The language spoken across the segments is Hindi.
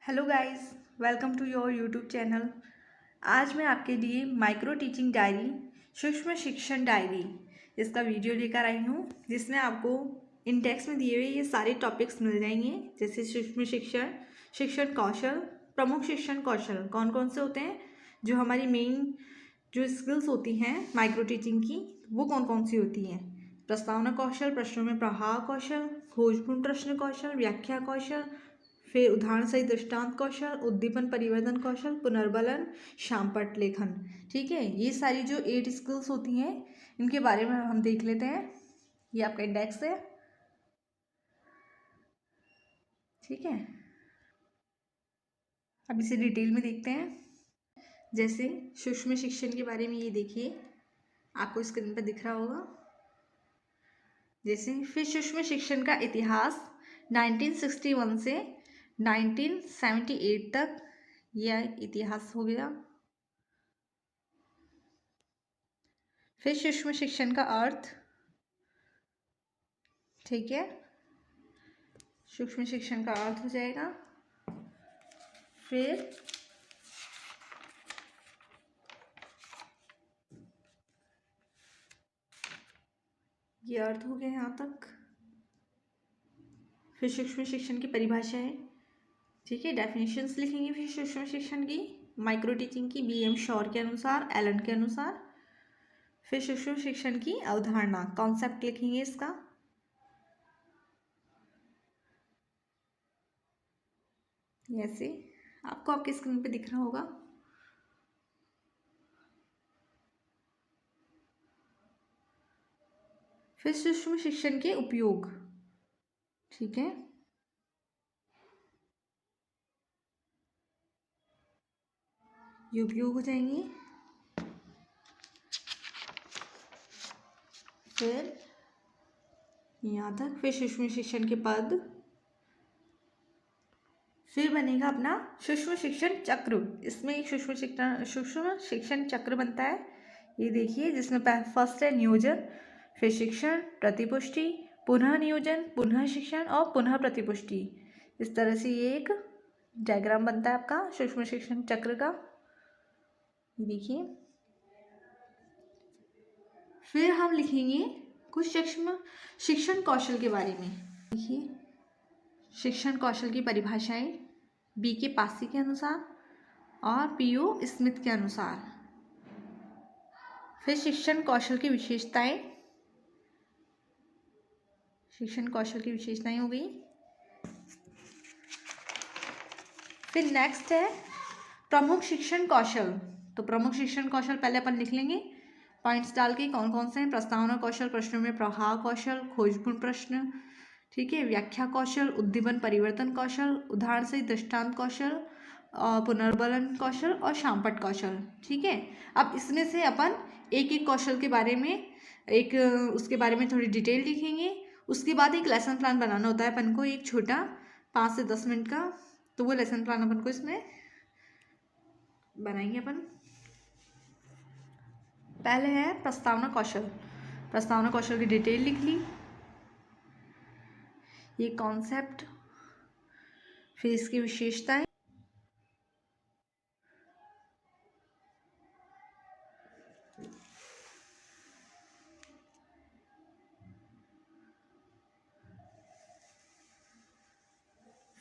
Hello guys, welcome to your YouTube channel. आज मैं आपके लिए माइक्रो टीचिंग डायरी सूक्ष्म शिक्षण डायरी इसका वीडियो लेकर आई हूँ, जिसमें आपको इंडेक्स में दिए हुए ये सारे टॉपिक्स मिल जाएंगे। जैसे सूक्ष्म शिक्षण, शिक्षण कौशल, प्रमुख शिक्षण कौशल कौन कौन से होते हैं, जो हमारी मेन जो स्किल्स होती हैं माइक्रो टीचिंग की, वो कौन कौन सी होती हैं। प्रस्तावना कौशल, प्रश्नों में प्रवाह कौशल, खोजपूर्ण प्रश्न कौशल, व्याख्या कौशल, फिर उदाहरण सहित दृष्टांत कौशल, उद्दीपन परिवर्तन कौशल, पुनर्बलन, शामपट लेखन। ठीक है, ये सारी जो 8 स्किल्स होती हैं इनके बारे में हम देख लेते हैं। ये आपका इंडेक्स है। ठीक है, अब इसे डिटेल में देखते हैं। जैसे सूक्ष्म शिक्षण के बारे में ये देखिए, आपको स्क्रीन पर दिख रहा होगा। जैसे फिर सूक्ष्म शिक्षण का इतिहास 1961 से 1978 तक यह इतिहास हो गया। फिर सूक्ष्म शिक्षण का अर्थ, ठीक है, सूक्ष्म शिक्षण का अर्थ हो जाएगा। फिर ये अर्थ हो गया यहाँ तक। फिर सूक्ष्म शिक्षण की परिभाषाएं, ठीक है, डेफिनेशंस लिखेंगे फिर सूक्ष्म शिक्षण की, माइक्रो टीचिंग की BM शॉर के अनुसार, एलन के अनुसार। फिर सूक्ष्म शिक्षण की अवधारणा, कॉन्सेप्ट लिखेंगे इसका। ऐसे आपको आपके स्क्रीन पे दिख रहा होगा। फिर सूक्ष्म शिक्षण के उपयोग, ठीक है, ये उपयोग हो जाएंगे। फिर यहाँ तक। फिर सूक्ष्म शिक्षण के पद, फिर बनेगा अपना सूक्ष्म शिक्षण चक्र। इसमें एक सूक्ष्म शिक्षण चक्र बनता है, ये देखिए, जिसमें फर्स्ट है नियोजन, फिर शिक्षण, प्रतिपुष्टि, पुनः नियोजन, पुनः शिक्षण और पुनः प्रतिपुष्टि। इस तरह से ये एक डायग्राम बनता है आपका सूक्ष्म शिक्षण चक्र का, ये देखिए। फिर हम लिखेंगे कुछ सूक्ष्म शिक्षण कौशल के बारे में। देखिए, शिक्षण कौशल की परिभाषाएं BK पासी के अनुसार और PO स्मिथ के अनुसार। फिर शिक्षण कौशल की विशेषताएं, शिक्षण कौशल की विशेषताएं हो गई। फिर नेक्स्ट है प्रमुख शिक्षण कौशल। तो प्रमुख शिक्षण कौशल पहले अपन लिख लेंगे पॉइंट्स डाल के, कौन कौन से हैं। प्रस्तावना कौशल, प्रश्नों में प्रवाह कौशल, खोजपूर्ण प्रश्न, ठीक है, व्याख्या कौशल, उद्दीपन परिवर्तन कौशल, उदाहरण से दृष्टांत कौशल, पुनर्बलन कौशल और शामपट कौशल। ठीक है, अब इसमें से अपन एक एक कौशल के बारे में उसके बारे में थोड़ी डिटेल लिखेंगे। उसके बाद एक लेसन प्लान बनाना होता है अपन को, एक छोटा 5 से 10 मिनट का। तो वो लेसन प्लान अपन को इसमें बनाएंगे अपन। पहले है प्रस्तावना कौशल। प्रस्तावना कौशल की डिटेल लिख ली, ये कॉन्सेप्ट, फिर इसकी विशेषताएं,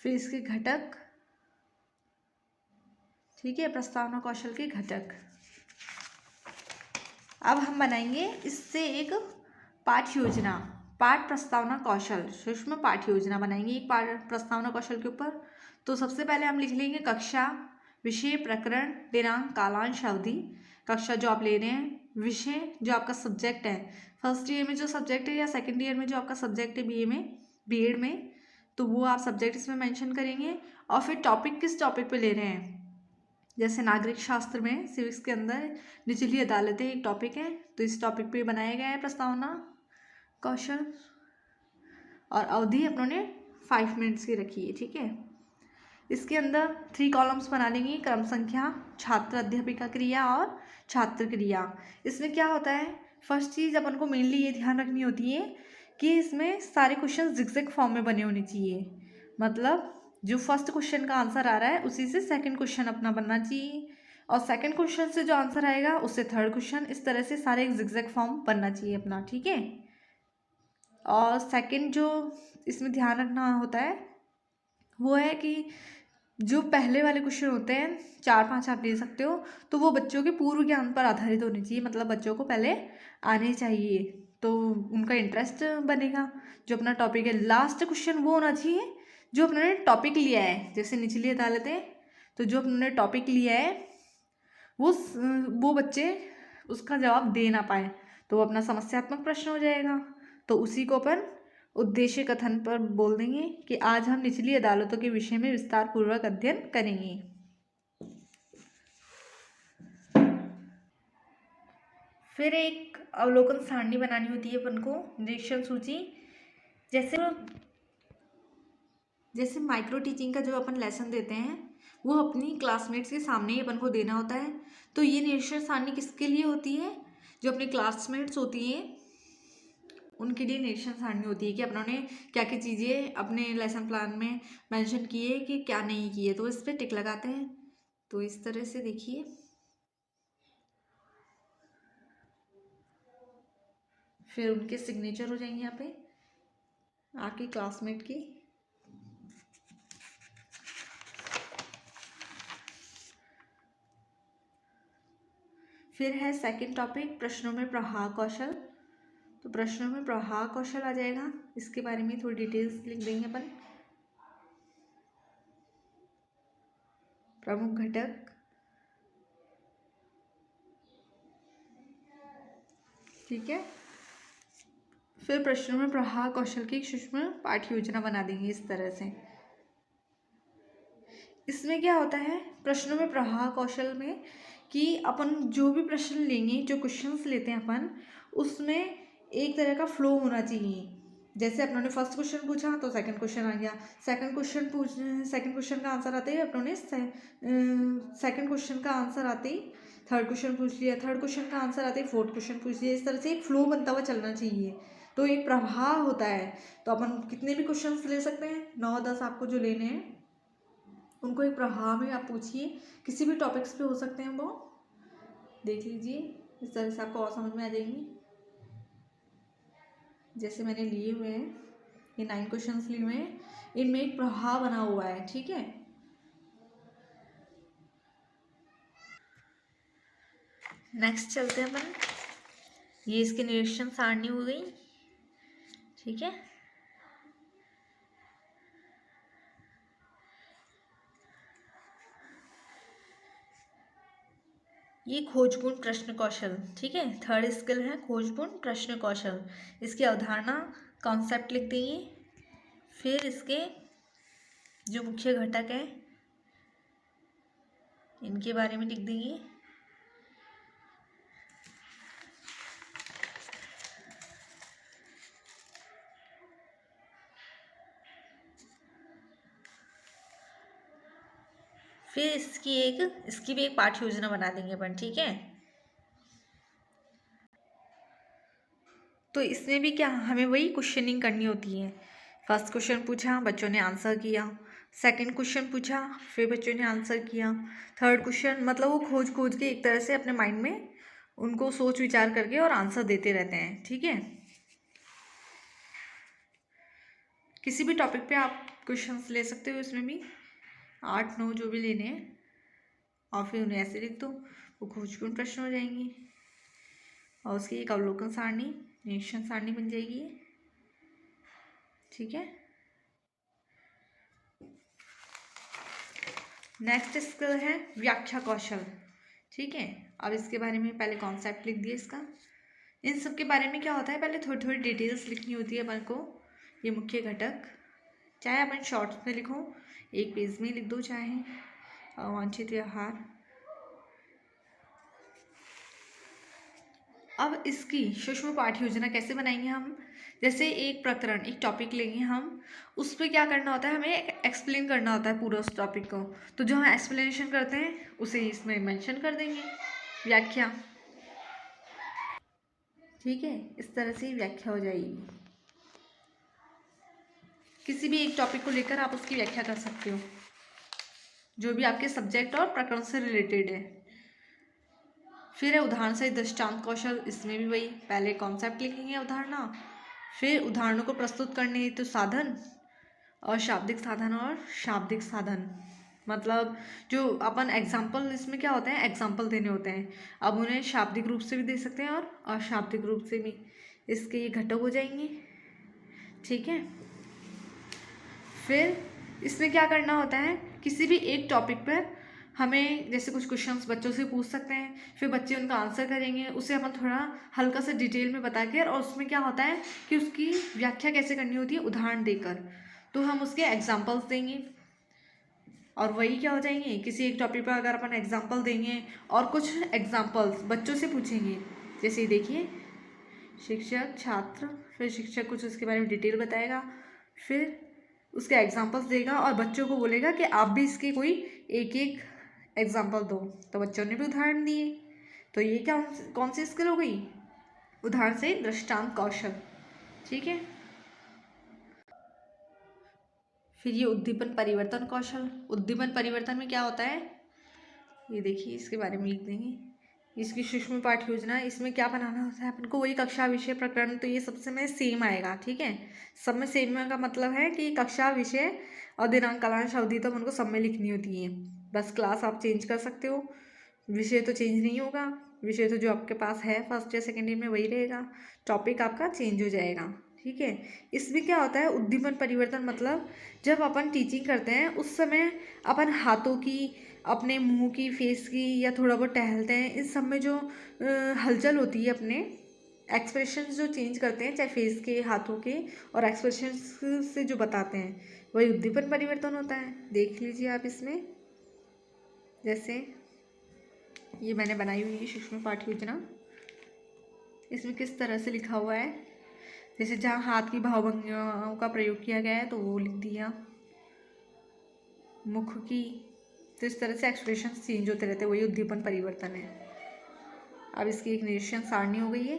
फिर इसके घटक, ठीक है, प्रस्तावना कौशल के घटक। अब हम बनाएंगे इससे एक पाठ योजना, पाठ प्रस्तावना कौशल, सूक्ष्म पाठ योजना बनाएंगे एक पाठ प्रस्तावना कौशल के ऊपर। तो सबसे पहले हम लिख लेंगे कक्षा, विषय, प्रकरण, दिनांक, कालांश, अवधि। कक्षा जो आप ले रहे हैं, विषय जो आपका सब्जेक्ट है, फर्स्ट ईयर में जो सब्जेक्ट है या सेकेंड ईयर में जो आपका सब्जेक्ट है BA में, B.Ed में, तो वो आप सब्जेक्ट इसमें मेंशन करेंगे। और फिर टॉपिक किस टॉपिक पे ले रहे हैं, जैसे नागरिक शास्त्र में सिविक्स के अंदर निचली अदालतें एक टॉपिक है, तो इस टॉपिक पे बनाया गया है प्रस्तावना कौशल। और अवधि अपनों ने 5 मिनट्स की रखी है। ठीक है, इसके अंदर 3 कॉलम्स बना लेंगे, क्रम संख्या, छात्र अध्यापिका क्रिया और छात्र क्रिया। इसमें क्या होता है, फर्स्ट चीज़ अपन को मेनली ये ध्यान रखनी होती है कि इसमें सारे क्वेश्चन जिगजैग फॉर्म में बने होने चाहिए। मतलब जो फर्स्ट क्वेश्चन का आंसर आ रहा है उसी से सेकंड क्वेश्चन अपना बनना चाहिए, और सेकंड क्वेश्चन से जो आंसर आएगा उससे थर्ड क्वेश्चन, इस तरह से सारे एक जिगजैग फॉर्म बनना चाहिए अपना, ठीक है। और सेकंड जो इसमें ध्यान रखना होता है वो है कि जो पहले वाले क्वेश्चन होते हैं 4-5 आप ले सकते हो, तो वो बच्चों के पूर्व ज्ञान पर आधारित होने चाहिए, मतलब बच्चों को पहले आने चाहिए, तो उनका इंटरेस्ट बनेगा। जो अपना टॉपिक है लास्ट क्वेश्चन वो होना चाहिए जो अपने टॉपिक लिया है, जैसे निचली अदालतें, तो जो अपने टॉपिक लिया है वो बच्चे उसका जवाब दे ना पाए तो वो अपना समस्यात्मक प्रश्न हो जाएगा। तो उसी को अपन उद्देश्य कथन पर बोल देंगे कि आज हम निचली अदालतों के विषय में विस्तार पूर्वक अध्ययन करेंगे। फिर एक अवलोकन सारणी बनानी होती है अपन को, निरीक्षण सूची। जैसे माइक्रो टीचिंग का जो अपन लेसन देते हैं वो अपनी क्लासमेट्स के सामने ही अपन को देना होता है। तो ये निरीक्षण सारणी किसके लिए होती है? जो अपनी क्लासमेट्स होती हैं उनके लिए निरीक्षण सारणी होती है कि अपनों ने क्या क्या चीज़ें अपने लेसन प्लान में मेंशन की है कि क्या नहीं की है, तो इस पर टिक लगाते हैं। तो इस तरह से देखिए, फिर उनके सिग्नेचर हो जाएंगे यहाँ पे आपकी क्लासमेट की। फिर है सेकंड टॉपिक, प्रश्नों में प्रवाह कौशल। तो प्रश्नों में प्रवाह कौशल आ जाएगा, इसके बारे में थोड़ी डिटेल्स लिख देंगे अपन। प्रमुख घटक, ठीक है। फिर प्रश्नों में प्रवाह कौशल की एक सूक्ष्म पाठ्य योजना बना देंगे इस तरह से। इसमें क्या होता है प्रश्नों में प्रवाह कौशल में कि अपन जो भी प्रश्न लेंगे, जो क्वेश्चंस लेते हैं अपन, उसमें एक तरह का फ्लो होना चाहिए। जैसे अपनों ने फर्स्ट क्वेश्चन पूछा तो सेकंड क्वेश्चन आ गया, सेकंड क्वेश्चन का आंसर आते ही अपनों ने सेकंड क्वेश्चन का आंसर आते ही थर्ड क्वेश्चन पूछ लिया, थर्ड क्वेश्चन का आंसर आते ही फोर्थ क्वेश्चन पूछ लिया। इस तरह से एक फ्लो बनता हुआ चलना चाहिए, तो एक प्रवाह होता है। तो अपन कितने भी क्वेश्चन ले सकते हैं, 9-10 आपको जो लेने हैं उनको एक प्रवाह में आप पूछिए, किसी भी टॉपिक्स पे हो सकते हैं, वो देख लीजिए। इस तरह से आपको और समझ में आ जाएंगी। जैसे मैंने लिए हुए हैं ये 9 क्वेश्चंस लिए हुए हैं, इनमें एक प्रवाह बना हुआ है, ठीक है। नेक्स्ट चलते हैं अपन, ये इसकी निरीक्षण सारणी हो गई, ठीक है। ये खोजपूर्ण प्रश्न कौशल, ठीक है। थर्ड स्किल है खोजपूर्ण प्रश्न कौशल। इसकी अवधारणा कॉन्सेप्ट लिख देंगे, फिर इसके जो मुख्य घटक है इनके बारे में लिख देंगे। फिर इसकी भी एक पाठ्य योजना बना देंगे अपन, ठीक है। तो इसमें भी क्या हमें वही क्वेश्चनिंग करनी होती है। फर्स्ट क्वेश्चन पूछा, बच्चों ने आंसर किया, सेकंड क्वेश्चन पूछा, फिर बच्चों ने आंसर किया, थर्ड क्वेश्चन, मतलब वो खोज के एक तरह से अपने माइंड में उनको सोच विचार करके और आंसर देते रहते हैं, ठीक है। किसी भी टॉपिक पे आप क्वेश्चंस ले सकते हो, इसमें भी 8-9 जो भी लेने हैं, और फिर उन्हें ऐसे लिख दो, वो खोजपूर्ण प्रश्न हो जाएंगे। और उसकी एक अवलोकन सारणी, निरीक्षण सारणी बन जाएगी, ठीक है। नेक्स्ट स्किल है व्याख्या कौशल, ठीक है। अब इसके बारे में पहले कॉन्सेप्ट लिख दिया इसका। इन सब के बारे में क्या होता है, पहले थोड़ी थोड़ी डिटेल्स लिखनी होती है अपन को। ये मुख्य घटक, चाहे अपन शॉर्ट्स में लिखो, एक पेज में लिख दो, चाहे अवांछित व्यवहार। अब इसकी सूक्ष्म पाठ्य योजना कैसे बनाएंगे हम, जैसे एक प्रकरण, एक टॉपिक लेंगे हम, उस पर क्या करना होता है, हमें एक्सप्लेन करना होता है पूरा उस टॉपिक को। तो जो हम एक्सप्लेनेशन करते हैं उसे इसमें मेंशन कर देंगे, व्याख्या, ठीक है। इस तरह से व्याख्या हो जाएगी। किसी भी एक टॉपिक को लेकर आप उसकी व्याख्या कर सकते हो, जो भी आपके सब्जेक्ट और प्रकरण से रिलेटेड है। फिर है उदाहरण सहित दृष्टांत कौशल। इसमें भी वही, पहले कॉन्सेप्ट लिखेंगे अवधारणा, फिर उदाहरणों को प्रस्तुत करने हेतु साधन और शाब्दिक साधन और शाब्दिक साधन, मतलब जो अपन एग्जाम्पल, इसमें क्या होता है, एग्जाम्पल देने होते हैं। अब उन्हें शाब्दिक रूप से भी दे सकते हैं और अशाब्दिक रूप से भी। इसके ये घटक हो जाएंगे, ठीक है। फिर इसमें क्या करना होता है, किसी भी एक टॉपिक पर हमें जैसे कुछ क्वेश्चंस बच्चों से पूछ सकते हैं, फिर बच्चे उनका आंसर करेंगे, उसे अपन थोड़ा हल्का सा डिटेल में बता के, और उसमें क्या होता है कि उसकी व्याख्या कैसे करनी होती है, उदाहरण देकर। तो हम उसके एग्जाम्पल्स देंगे, और वही क्या हो जाएंगे, किसी एक टॉपिक पर अगर अपन एग्जाम्पल देंगे और कुछ एग्जाम्पल्स बच्चों से पूछेंगे, जैसे देखिए शिक्षक छात्र, फिर शिक्षक कुछ उसके बारे में डिटेल बताएगा, फिर उसके एग्जाम्पल्स देगा और बच्चों को बोलेगा कि आप भी इसके कोई एक एक एग्जाम्पल दो। तो बच्चों ने भी उदाहरण दिए। तो ये क्या, कौन सी स्किल हो गई, उदाहरण से दृष्टांत कौशल, ठीक है। फिर ये उद्दीपन परिवर्तन कौशल। उद्दीपन परिवर्तन में क्या होता है, ये देखिए इसके बारे में लिख देंगे। इसकी सूक्ष्म पाठ्य योजना, इसमें क्या बनाना होता है अपन को, वही कक्षा विषय प्रकरण, तो ये सबसे में सेम आएगा, ठीक है। सब में सेम का मतलब है कि कक्षा विषय और दिनांक कालांश अवधि तो उनको सब में लिखनी होती है। बस क्लास आप चेंज कर सकते हो, विषय तो चेंज नहीं होगा। विषय तो जो आपके पास है फर्स्ट या सेकेंड ईयर में वही रहेगा, टॉपिक आपका चेंज हो जाएगा, ठीक है। इसमें क्या होता है, उद्दीपन परिवर्तन मतलब जब अपन टीचिंग करते हैं उस समय अपन हाथों की, अपने मुंह की, फेस की, या थोड़ा बहुत टहलते हैं, इस सब में जो हलचल होती है, अपने एक्सप्रेशंस जो चेंज करते हैं, चाहे फेस के, हाथों के, और एक्सप्रेशंस से जो बताते हैं, वही उद्दीपन परिवर्तन होता है। देख लीजिए आप इसमें, जैसे ये मैंने बनाई हुई है सूक्ष्म पाठ्य योजना। इसमें किस तरह से लिखा हुआ है, जैसे जहाँ हाथ की भावभंगिमाओं का प्रयोग किया गया है तो वो लिख दिया, मुख की, तो इस तरह से एक्सप्रेशन चेंज होते रहते हैं, वही उद्दीपन परिवर्तन है। अब इसकी एक निरीक्षण सारणी हो गई है।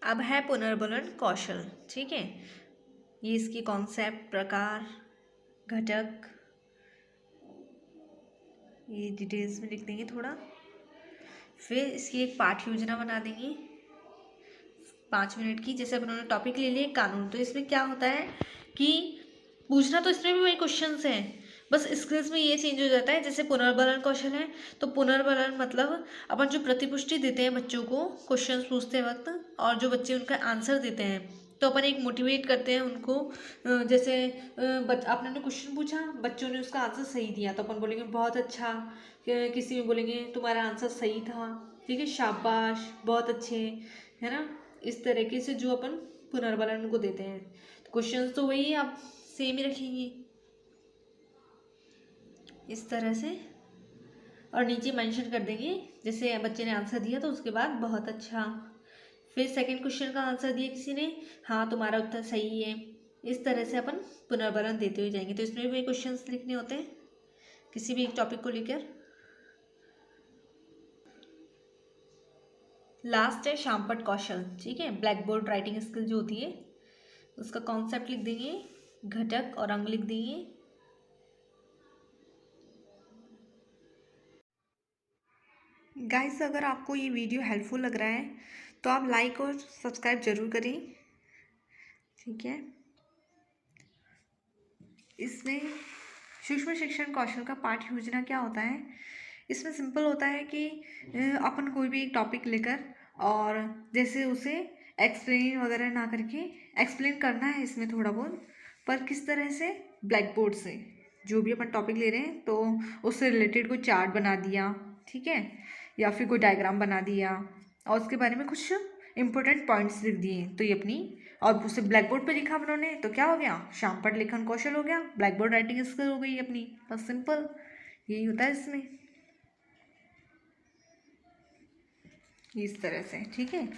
अब है पुनर्बलन कौशल, ठीक है। ये इसकी कॉन्सेप्ट, प्रकार, घटक, ये डिटेल्स में लिख देंगे थोड़ा। फिर इसकी एक पाठ्य योजना बना देंगे 5 मिनट की। जैसे अब उन्होंने टॉपिक ले लिया कानून, तो इसमें क्या होता है कि पूछना तो इसमें भी वही क्वेश्चंस हैं, बस स्किल्स में ये चेंज हो जाता है। जैसे पुनर्बलन कौशल है, तो पुनर्बलन मतलब अपन जो प्रतिपुष्टि देते हैं बच्चों को क्वेश्चंस पूछते वक्त, और जो बच्चे उनका आंसर देते हैं, तो अपन एक मोटिवेट करते हैं उनको। जैसे आपने क्वेश्चन पूछा, बच्चों ने उसका आंसर सही दिया, तो अपन बोलेंगे बहुत अच्छा। किसी में बोलेंगे तुम्हारा आंसर सही था, ठीक है, शाबाश, बहुत अच्छे, है ना। इस तरीके से जो अपन पुनर्बलन को देते हैं, तो क्वेश्चंस तो वही आप सेम ही रखेंगे इस तरह से, और नीचे मेंशन कर देंगे जैसे बच्चे ने आंसर दिया तो उसके बाद बहुत अच्छा। फिर सेकंड क्वेश्चन का आंसर दिया किसी ने, हाँ तुम्हारा उत्तर सही है। इस तरह से अपन पुनर्बलन देते हुए जाएंगे। तो इसमें भी क्वेश्चंस लिखने होते हैं किसी भी एक टॉपिक को लेकर। लास्ट है शामपट कौशल, ठीक है, ब्लैक बोर्ड राइटिंग स्किल जो होती है, उसका कॉन्सेप्ट लिख देंगे, घटक और अंग लिख देंगे। गाइस, अगर आपको ये वीडियो हेल्पफुल लग रहा है तो आप लाइक और सब्सक्राइब जरूर करें, ठीक है। इसमें सूक्ष्म शिक्षण कौशल का पाठ्य योजना क्या होता है, इसमें सिंपल होता है कि अपन कोई भी एक टॉपिक लेकर, और जैसे उसे एक्सप्लेन वगैरह ना करके, एक्सप्लेन करना है इसमें थोड़ा बहुत, पर किस तरह से, ब्लैक बोर्ड से, जो भी अपन टॉपिक ले रहे हैं तो उससे रिलेटेड कोई चार्ट बना दिया, ठीक है, या फिर कोई डायग्राम बना दिया, और उसके बारे में कुछ इंपॉर्टेंट पॉइंट्स लिख दिए, तो ये अपनी, और उसे ब्लैक बोर्ड पर लिखा उन्होंने, तो क्या हो गया, शामपट लेखन कौशल हो गया, ब्लैक बोर्ड राइटिंग स्किल हो गई अपनी, बस सिंपल यही होता है इसमें, इस तरह से, ठीक है।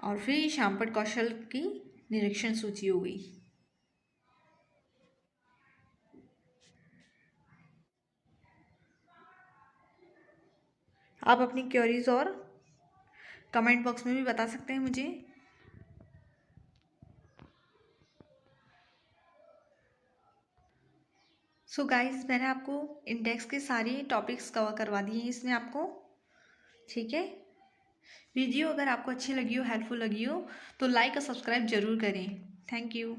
और फिर शामपट कौशल की निरीक्षण सूची हो गई। आप अपनी क्वेरीज और कमेंट बॉक्स में भी बता सकते हैं मुझे। सो गाइस, मैंने आपको इंडेक्स के सारे टॉपिक्स कवर करवा दिए हैं इसमें आपको, ठीक है। वीडियो अगर आपको अच्छी लगी हो, हेल्पफुल लगी हो, तो लाइक और सब्सक्राइब जरूर करें। Thank you.